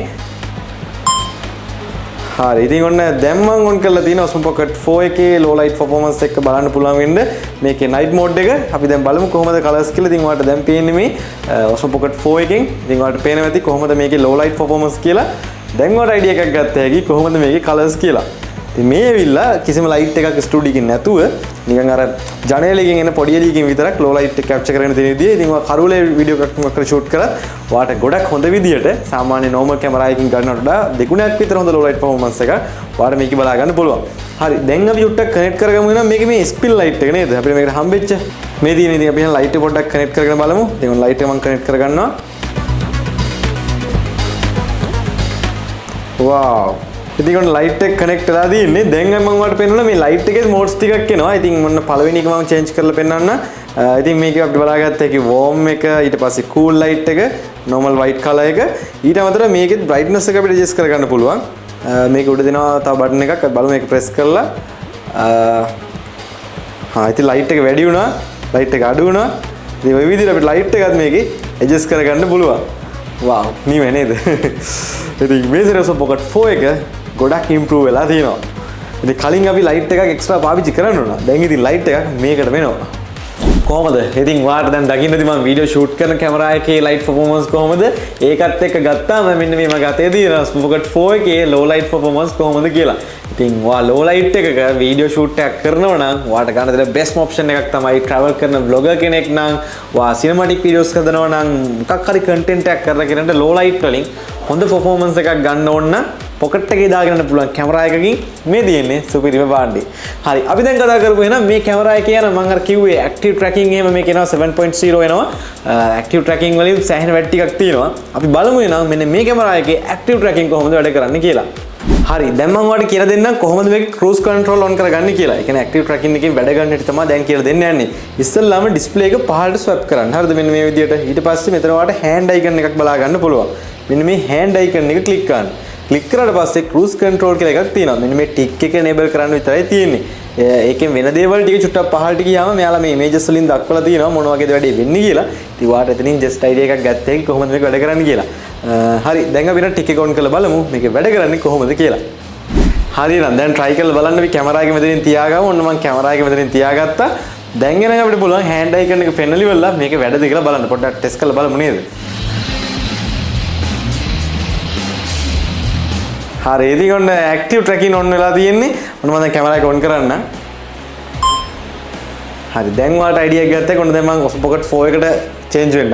හරි ඉතින් ඔන්න දැන් මම on කරලා තියෙන Osmo Pocket 4 එකේ low light performance එක බලන්න පුළුවන් වෙන්න මේකේ night mode එක අපි දැන් බලමු කොහොමද colors කියලා. ඉතින් ඔයාලට දැන් පේන්නේ මේ Osmo Pocket 4 එකෙන් ඉතින් ඔයාලට පේනවා ඇති කොහොමද මේකේ low light performance කියලා. දැන් ඔයාලට idea එකක් ගත්ත හැකි කොහොමද මේකේ colors කියලා. ඉතින් මේ ඇවිල්ලා කිසිම light එකක් ස්ටුඩියෝ එකකින් නැතුව නිකන් අර ජනේලකින් එන පොඩි එළියකින් විතරක් low light එක capture කරගෙන තියෙන විදිය. ඉතින් ඔයා කරුලේ වීඩියෝ එකක් මොකක් කර shoot කරලා ඔයාට ගොඩක් හොඳ විදියට සාමාන්‍ය normal camera එකකින් ගන්නවට වඩා දෙගුණයක් විතර හොඳ low light performance එකක් ඔයාට මේක බලා ගන්න පුළුවන්. හරි දැන් අපි උට්ටක් connect කරගමු වෙනවා මේකේ මේ spill light එක නේද? අපිට මේකට හම්බෙච්ච මේ තියෙන ඉතින් අපි light එක පොඩ්ඩක් connect කරගෙන බලමු. ඉතින් light එක මම connect කරගන්නවා. wow ඉතින් ඔන්න light එක connect වෙලා තියෙන්නේ. දැන් මම ඔයාලට පෙන්නනවා මේ light එකේ modes ටිකක් එනවා. ඉතින් ඔන්න පළවෙනි එක මම change කරලා පෙන්නන්න. ඉතින් මේක අපිට බලාගත්ත හැකි warm එක, ඊට පස්සේ cool light එක, normal white color එක. ඊට අමතරව මේකේ brightness එක අපිට adjust කරගන්න පුළුවන්. මේක උඩ දෙනවා තව button එකක්. අපි බලමු මේක press කරලා. ඉතින් light එක වැඩි වුණා, light එක අඩු වුණා. ඉතින් ওই විදිහට අපිට light එකත් මේකේ adjust කරගන්න පුළුවන්. wow නිව නේද? ඉතින් මේ සැරේ Osmo Pocket 4 එක ගොඩක් improve වෙලා තියෙනවා. ඉතින් කලින් අපි light එකක් extra පාවිච්චි කරන්න ඕන. දැන් ඉතින් light එකක් මේකට වෙනවා. කොහොමද? ඉතින් වාට දැන් දකින්නදී මම වීඩියෝ ෂූට් කරන කැමරා එකේ ලයිට් පර්ෆෝමන්ස් කොහොමද? ඒකත් එක්ක ගත්තාම මෙන්න මේ මගේ අතේ තියෙන Osmo Pocket 4 එකේ low light performance කොහොමද කියලා. ඉතින් වා low light එකක වීඩියෝ ෂූට් එකක් කරනවා නම් වාට ගන්න දෙන best option එකක් තමයි travel කරන vlogger කෙනෙක් නම් වා cinematic videos හදනවා නම් මොකක් හරි content එකක් කරලා කෙනෙක්ට low light වලින් හොඳ performance එකක් ගන්න ඕන නම් පොකට් එකේ දාගෙන යන්න පුළුවන් කැමරා එකකින් මේ තියෙන්නේ සුපිරිම භාණ්ඩේ. හරි අපි දැන් කතා කරමු එහෙනම් මේ කැමරා එකේ යන මම අර කිව්වේ ඇක්ටිව් ට්‍රැකින් එහෙම මේක එනවා 7.0 එනවා. ඇක්ටිව් ට්‍රැකින් වලින් සෑහෙන වැඩ ටිකක් තියෙනවා. අපි බලමු එහෙනම් මෙන්න මේ කැමරා එකේ ඇක්ටිව් ට්‍රැකින් කොහොමද වැඩ කරන්නේ කියලා. හරි දැන් මම ඔයාලට කියලා දෙන්නම් කොහොමද මේක ක්‍රූස් කන්ට්‍රෝල් ඔන් කරගන්නේ කියලා. ඒ කියන්නේ ඇක්ටිව් ට්‍රැකින් එකෙන් වැඩ ගන්න හැටි තමයි දැන් කියලා දෙන්න යන්නේ. ඉස්සෙල්ලාම ඩිස්ප්ලේ එක පහළට ස්වැප් කරන්න. හරිද මෙන්න මේ විදියට. ඊට පස්සේ මෙතන ඔයාලට හෑන්ඩ් අයිකන් එකක් බලා ගන්න පුළුවන්. මෙන්න මේ හෑන්ඩ් අයිකන් එක ක්ලික් කරන්න. ක්ලික් කරාට පස්සේ cruise control කියලා එකක් තියෙනවා. මෙන්න මේ ටික් එක enable කරන්න විතරයි තියෙන්නේ. ඒකෙන් වෙන දේවල් ටික චුට්ටක් පහළට ගියාම මෙයාලා මේ images වලින් දක්වලා තියෙනවා මොන වගේද වැඩේ වෙන්නේ කියලා. ඉතින් වාට එතනින් just idea එකක් ගත්ත හැකි කොහොමද මේක වැඩ කරන්නේ කියලා. හරි දැන් අපි ටික් එක on කරලා බලමු මේක වැඩ කරන්නේ කොහොමද කියලා. හරි නම් දැන් try කරලා බලන්න අපි කැමරා එක මෙතනින් තියාගමු. ඔන්න මම කැමරා එක මෙතනින් තියාගත්තා. දැන් එනනම් අපිට පුළුවන් hand icon එක පෙන්නලි වෙලා මේක වැඩද කියලා බලන්න. පොඩ්ඩක් test කරලා බලමු නේද? හරි ඉතින් ඔන්න ඇක්ටිව් ට්‍රැකින් ඔන් වෙලා තියෙන්නේ. ඔන්න මම දැන් කැමරා එක ඔන් කරන්න. හරි දැන් ඔයාලට අයිඩියා එකක් ගත්තා. ඔන්න දැන් මම Osmo Pocket 4 එකට චේන්ජ් වෙන්න.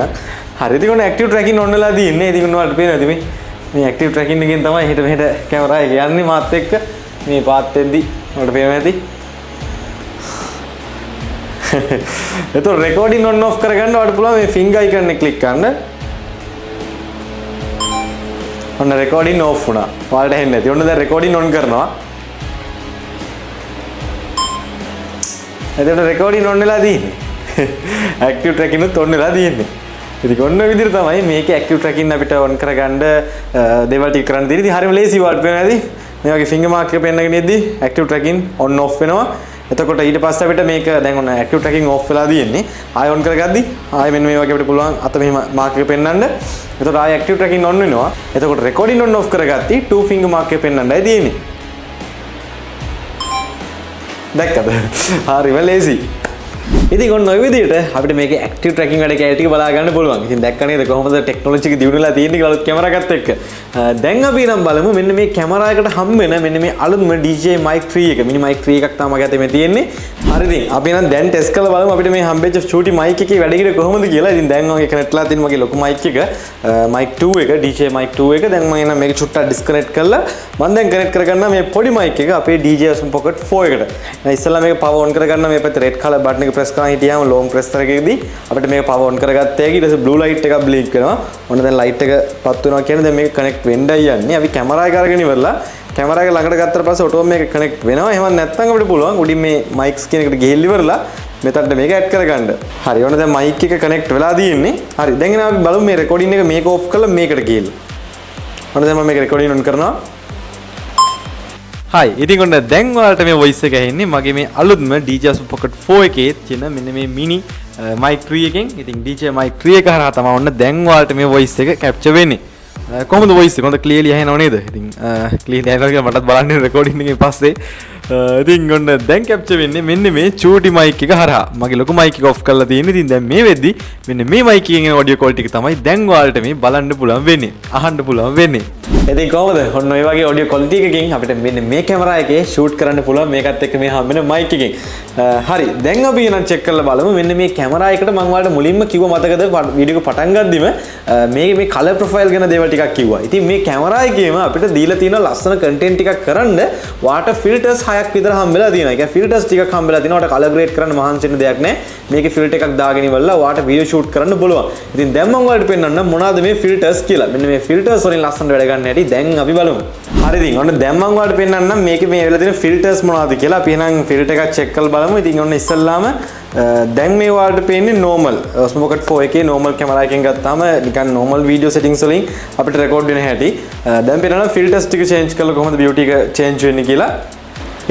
හරි ඉතින් ඔන්න ඇක්ටිව් ට්‍රැකින් ඔන් වෙලා තියෙන්නේ. ඉතින් ඔයාලට පේනවද මේ ඇක්ටිව් ට්‍රැකින් එකෙන් තමයි හෙට මෙහෙට කැමරා එක යන්නේ මාත් එක්ක. මේ පාත් වෙද්දි ඔයාලට පේනවා ඇති. එතකොට රෙකෝඩින් ඔන් ඔෆ් කරගන්න ඔයාලට පුළුවන් මේ ෆින්ගර් අයිකන් එක ක්ලික් කරන්න. ඔන්න රෙකෝඩින් ඕෆ් වුණා. ඔයාලට ඇහෙන්නේ නැති. ඔන්න දැන් රෙකෝඩින් ඔන් කරනවා. එතකොට රෙකෝඩින් ඔන් වෙලා තියෙන්නේ. ඇක්ටිව් ට්‍රැකින් උත් ඔන් වෙලා තියෙන්නේ. ඉතින් ඔන්න ඔය විදිහට තමයි මේකේ ඇක්ටිව් ට්‍රැකින් අපිට ඔන් කරගන්න දේවල් ටික කරන්න තියෙන්නේ. ඉතින් හරියම ලේසි වලට පේනවා ඇති. මේ වගේ ෆින්ගර් මාක් එක පෙන්නගෙන ඉද්දි ඇක්ටිව් ට්‍රැකින් ඔන් ඔෆ් වෙනවා. එතකොට ඊට පස්සේ අපිට මේක දැන් ඔන්න ඇක්ටිව් ට්‍රැකින් ඔෆ් වෙලා තියෙන්නේ. ආයෙ ඔන් කරගද්දි ආයෙ මෙන්න මේ වගේ අපිට පුළුවන් අත මෙහෙම මාක් එක පෙන්නන්න. එතකොට ආයෙ ඇක්ටිව් ට්‍රැකින් ඔන් වෙනවා. එතකොට රෙකෝඩින් ඔන් ඔෆ් කරගatti 2 finger mark එක පෙන්නන්නයි තියෙන්නේ. දැක්කද? හරිම ලේසි. ඉතින් ඔන්න ඔය විදිහට අපිට මේකේ ඇක්ටිව් ට්‍රැකින් වැඩ කැලේ ටික බලා ගන්න පුළුවන්. ඉතින් දැක්ක නේද කොහොමද ටෙක්නොලොජි එක දියුණු වෙලා තියෙන්නේ කියලා අලුත් කැමරා එකත් එක්ක. දැන් අපි නම් බලමු මෙන්න මේ කැමරා එකට හම් වෙන මෙන්න මේ අලුත්ම DJI Mic 3 එක. මිනි Mic 3 එකක් තමයි මගේ අතේ මේ තියෙන්නේ. හරි ඉතින් අපි නම් දැන් ටෙස්ට් කරලා බලමු අපිට මේ හම්බෙච්ච චූටි mic එකේ වැඩ කිර කොහොමද කියලා. ඉතින් දැන් මම කනෙක්ට්ලා තියෙන මගේ ලොකු mic එක Mic 2 එක DJI Mic 2 එක. දැන් මම එන මේක චුට්ටක් ඩිස්කනෙක්ට් කරලා මම දැන් කනෙක්ට් කරගන්න මේ පොඩි mic එක අපේ DJI Osmo Pocket 4 එකට. ඉස්සෙල්ලා මේක power on කරගන්න මේ පැත්තේ red color button එක press කරන් හිටියාම long press එකකදී අපිට මේක power on කරගත්ත හැකි. ඊට පස්සේ blue light එකක් blink කරනවා. ඔන්න දැන් light එක පත් වෙනවා කියන්නේ දැන් මේක connect වෙන්නයි යන්නේ. අපි කැමරා එක අරගෙන ඉවරලා කැමරා එක ළඟට ගත්තට පස්සේ ඔටෝම මේක connect වෙනවා. එහෙම නැත්නම් අපිට පුළුවන් උඩින් මේ mics කියන එකට ගිහිල්ලා ඉවරලා මෙතනට මේක add කරගන්න. හරි ඔන්න දැන් mic එක connect වෙලා තියෙන්නේ. හරි දැන් එනවා අපි බලමු මේ recording එක මේක off කරලා මේකට ගිහිල්ලා. ඔන්න දැන් මම මේක recording on කරනවා. හයි ඉතින් ඔන්න දැන් ඔයාලට මේ voice එක ඇහෙන්නේ මගේ මේ අලුත්ම DJI Osmo Pocket 4 එකේ තියෙන මෙන්න මේ mini mic 3 එකෙන්. ඉතින් DJI Mic 3 එක හරහා තමයි ඔන්න දැන් ඔයාලට මේ voice එක capture වෙන්නේ. කොහොමද voice එක? හොඳ clearly ඇහෙනව නේද? ඉතින් clearly ඇහෙනවා කියලා මටත් බලන්න recording එකෙන් පස්සේ. ඉතින් ඔන්න දැන් capture වෙන්නේ මෙන්න මේ චූටි mic එක හරහා. මගේ ලොකු mic එක off කරලා තියෙන්නේ. ඉතින් දැන් මේ වෙද්දි මෙන්න මේ mic එකෙන් එන audio quality එක තමයි දැන් ඔයාලට මේ බලන්න පුළුවන් වෙන්නේ. අහන්න පුළුවන් වෙන්නේ. ඉතින් කොහොමද? ඔන්න ඔය වගේ audio quality එකකින් අපිට මෙන්න මේ කැමරා එකේ shoot කරන්න පුළුවන් මේකත් එක්ක මේ හම්බෙන mic එකෙන්. හරි දැන් අපි එනම් check කරලා බලමු මෙන්න මේ කැමරා එකට මම ඔයාලට මුලින්ම කිව්ව මතකද වීඩියෝ එක පටන් ගද්දිම මේ color profile ගැන දේවල් ටිකක් කිව්වා. ඉතින් මේ කැමරා එකේම අපිට දීලා තියෙන ලස්සන content ටිකක් කරන්න water filters 6ක් විතර හම්බෙලා තියෙනවා. ඒ කියන්නේ filters ටිකක් හම්බෙලා තිනවා. ඔයාලට color grade කරන්න මහන්සි වෙන්න දෙයක් නැහැ. මේකේ filter එකක් දාගෙන ඉවරලා ඔයාලට video shoot කරන්න පුළුවන්. ඉතින් දැන් මම ඔයාලට පෙන්නන්න මොනවද මේ filters කියලා. මෙන්න මේ filters වලින් ලස්සනට වැඩ ගන්න හැටි දැන් අපි බලමු. හරි ඉතින් ඔන්න දැන් මම ඔයාලට පෙන්නන්නම් මේකේ මේ වෙලා තියෙන filters මොනවද කියලා. අපි එහෙනම් filter එකක් check කරලා බලමු. ඉතින් ඔන්න ඉස්සල්ලාම දැන් මේ ඔයාලට පේන්නේ normal Osmo Pocket 4 එකේ normal කැමරා එකෙන් ගත්තාම නිකන් normal video settings වලින් අපිට record වෙන හැටි. දැන් පේනවා filters ටික change කරලා කොහොමද beauty එක change වෙන්නේ කියලා.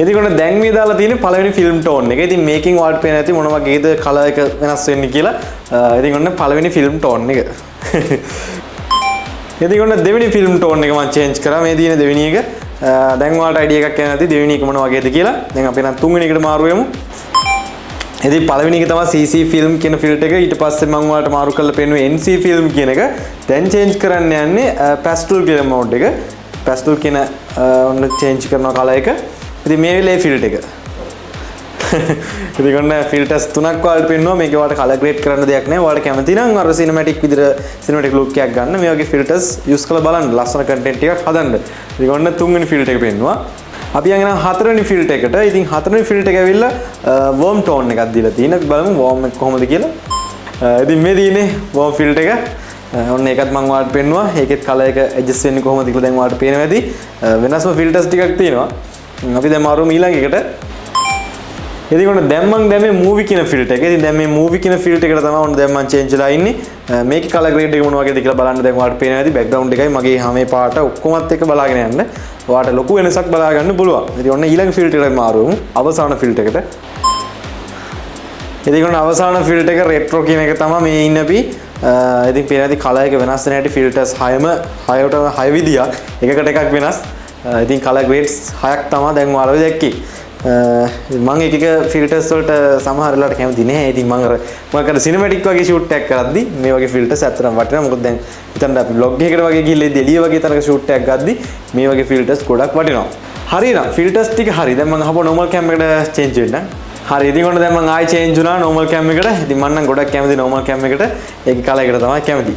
ඉතින් ඔන්න දැන් මේ දාලා තියෙන්නේ පළවෙනි film tone එක. ඉතින් මේකෙන් ඔයාලට පේන ඇති මොන වගේද color එක වෙනස් වෙන්නේ කියලා. ඉතින් ඔන්න පළවෙනි film tone එක. ඉතින් ඔන්න දෙවෙනි film tone එක මම change කරා. මේ තියෙන දෙවෙනි එක. දැන් ඔයාලට idea එකක් එන්න ඇති දෙවෙනි එක මොන වගේද කියලා. දැන් අපි නම් තුන්වෙනි එකට මාරු වෙමු. ඉතින් පළවෙනි එක තමයි CC film කියන ෆිල්ටර් එක. ඊට පස්සේ මම ඔයාලට මාරු කරලා පෙන්නුවේ NC film කියන එක. දැන් change කරන්න යන්නේ pastel clear mode එක. pastel කියන ඔන්න change කරනවා color එක. ඉතින් මේ වෙලේ ෆිල්ටර් එක. ඉතින් ඔන්න ෆිල්ටර්ස් තුනක් ඔයාලට පෙන්නුවා. මේක ඔයාලට color grade කරන්න දෙයක් නැහැ. ඔයාලට කැමති නම් අර cinematic විදිහට cinematic look එකක් ගන්න. මේ වගේ ෆිල්ටර්ස් use කරලා බලන්න. ලස්සන content එකක් හදන්න. ඉතින් ඔන්න තුන්වෙනි ෆිල්ටර් එක පෙන්නුවා. අපි යන හතරවෙනි ෆිල්ටර් එකට. ඉතින් හතරවෙනි ෆිල්ටර් එක ඇවිල්ලා warm tone එකක් දීලා තියෙනවා. අපි බලමු warm එක කොහොමද කියලා. ඉතින් මේ තියෙන්නේ warm ෆිල්ටර් එක. ඔන්න ඒකත් මම ඔයාලට පෙන්නුවා. ඒකෙත් color එක adjust වෙන්නේ කොහොමද කියලා දැන් ඔයාලට පේනවා ඇති. වෙනස්ම ෆිල්ටර්ස් ටිකක් තියෙනවා. අපි දැන් මාරු ඊළඟ එකට. ඉතින් ඔන්න දැන් මම දැන් මේ movie කියන ෆිල්ටර් එක. ඉතින් දැන් මේ movie කියන ෆිල්ටර් එකට තමයි ඔන්න දැන් මම change වෙලා ඉන්නේ. මේකේ color grade එක මොන වගේද කියලා බලන්න දැන් ඔයාලට පේනවා ඇති. background එකයි මගේ හැමේ පාට ඔක්කොමත් එක බලාගෙන යන්න. ඔයාලට ලොකු වෙනසක් බලා ගන්න පුළුවන්. ඉතින් ඔන්න ඊළඟ ෆිල්ටර් එකට මාරු වෙමු. අවසාන ෆිල්ටර් එකට. ඉතින් ඔන්න අවසාන ෆිල්ටර් එක retro කියන එක තමයි මේ ඉන්නේ අපි. ඉතින් පේනවාද color එක වෙනස් වෙන හැටි filters 6 විදියක්. එකකට එකක් වෙනස්. ඉතින් color grades 6ක් තමයි දැන් ඔයාලා දැක්කේ. මම එක ෆිල්ටර්ස් වලට සමහර වෙලාවට කැමති නැහැ. ඉතින් මම අර සිනමැටික් වගේ ෂූට් එකක් කරද්දි මේ වගේ ෆිල්ටර්ස් ඇත්තටම වටිනවා. මොකද දැන් හිතන්න අපි vlog එකකට වගේ ගිහලා එළිය වගේ තරක ෂූට් එකක් ගද්දි මේ වගේ ෆිල්ටර්ස් ගොඩක් වටිනවා. හරියනම් ෆිල්ටර්ස් ටික හරි. දැන් මම අහපුවා normal cam එකට change වෙන්න. හරි. ඉතින් ඔන්න දැන් මම ආයෙ change වුණා normal cam එකට. ඉතින් මම නම් ගොඩක් කැමති normal cam එකට. ඒකේ color එකට තමයි කැමති.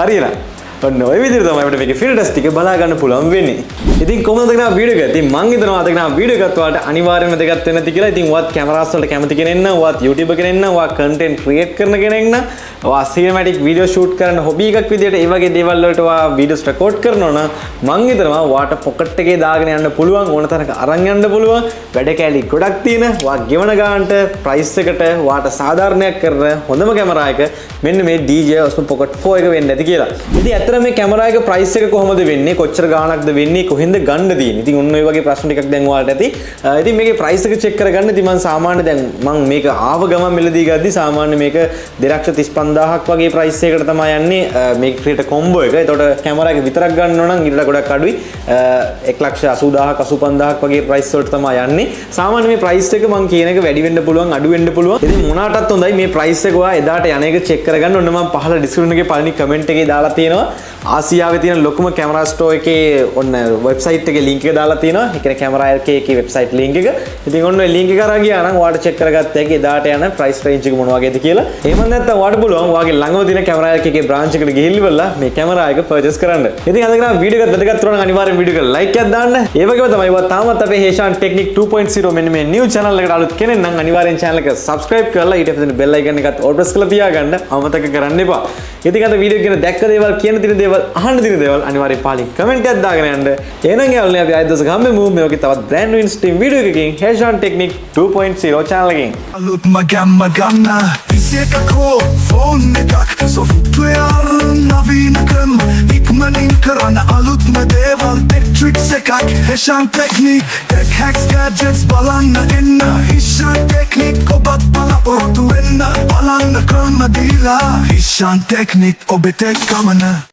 හරියනම් ඔන්න ඔය විදිහට තමයි අපිට මේකේ ෆිල්ටර්ස් ටික බලා ගන්න පුළුවන් වෙන්නේ. ඉතින් කොහොමද දකිනා වීඩියෝ එක? ඉතින් මං හිතනවා දකිනා වීඩියෝ එකත් ඔයාලට අනිවාර්යයෙන්ම දෙකක් වෙන්න ඇති කියලා. ඉතින් ඔයත් කැමරාස් වලට කැමති කෙනෙක් නම්, ඔයත් YouTuber කෙනෙක් නම්, ඔයා content create කරන කෙනෙක් නම්, ඔයා cinematic video shoot කරන hobby එකක් විදිහට ඒ වගේ දේවල් වලට ඔයා videos record කරනවා නම් මං හිතනවා ඔයාට pocket එකේ දාගෙන යන්න පුළුවන්, ඕන තරක අරන් යන්න පුළුවන්. වැඩ කැලි ගොඩක් තියෙන, ඔයා ගෙවන ගානට price එකට ඔයාට සාධාරණයක් කරන හොඳම කැමරා එක මෙන්න මේ DJI Osmo Pocket 4 එක වෙන්න ඇති කියලා. ඉතින් ඇත්තට මේ කැමරා එක price එක කොහොමද වෙන්නේ? කොච්චර ගාණක්ද වෙන්නේ? කොහෙන්ද ගන්න තියෙන්නේ? ඉතින් ඔන්න ඔය වගේ ප්‍රශ්න ටිකක් දැන් ඔයාලට ඇති. ඉතින් මේකේ price එක check කරගන්න. ඉතින් මම සාමාන්‍ය දැන් මම මේක ආව ගමන් මිලදී ගද්දි සාමාන්‍ය මේක 2,35,000ක් වගේ price එකකට තමයි යන්නේ. මේක creator combo එක. ඒතකොට කැමරා එක විතරක් ගන්නවා නම් ඊට ගොඩක් අඩුයි. 1,80,000ක් 85,000ක් වගේ price වලට තමයි යන්නේ. සාමාන්‍ය මේ price එක මම කියන එක වැඩි වෙන්න පුළුවන්, අඩු වෙන්න පුළුවන්. ඉතින් මොනකටත් හොඳයි මේ price එක ඔයා එදාට යන එක check කරගන්න. ඔන්න මම පහළ description එකේ පළවෙනි comment එකේ දාලා තියෙනවා. ආසියාවේ තියෙන ලොකුම කැමරා ස්ටෝර් එකේ ඔන්න වෙබ්සයිට් එකේ link එක දාලා තියෙනවා. ඒ කියන්නේ කැමරා එකේ වෙබ්සයිට් link එක. ඉතින් ඔන්න ඔය link එක අරන් ගියා නම් ඔයාලට check කරගත්ත හැකි එදාට යන price range එක මොන වගේද කියලා. එහෙම නැත්නම් ඔයාලට පුළුවන් ඔයාගේ ළඟම තියෙන කැමරා එකේ branch එකට ගිහිල්ලා මේ කැමරා එක purchase කරන්න. ඉතින් අද කරා වීඩියෝ එකත් වැදගත් වුණා නම් අනිවාර්යෙන් වීඩියෝ එකට like එකක් දාන්න. ඒ වගේම තමයි ඔයා තාමත් අපේ Heshan Technique 2.0 මෙන්න මේ new channel එකට අලුත් කෙනෙක් නම් අනිවාර්යෙන් channel එක subscribe කරලා ඊට පස්සේ bell icon එකත් all press කරලා තියාගන්න. අමතක කරන්න එපා. ඉතින් අද වීඩියෝ එක ගැන දැක්ක දේවල්, කියන තියෙන දේවල්, අහන්න තියෙන දේවල් අනිවාර්යෙන් පහලින් කමෙන්ට් එකක් දාගෙන යන්න. එහෙනම් යාළුවනේ අපි ආයෙත් දවසක හම්බෙමු මේ වගේ තවත් brand new interesting වීඩියෝ එකකින් Heshan Technique 2.0 channel එකෙන්. අලුත් මගම්ම ගන්න විසියකෝ ෆෝන් එකක් software නවීනකම් ඉක්මනින් කරන අලුත්ම දේවල් tricks එකක් Heshan Technique tech hacks gadgets බලන්න එන්න Heshan Technique ඔබත් බලාපොරොත්තු වෙන්න බලන්න ක්‍රම දීලා Heshan Technique ඔබට ගමන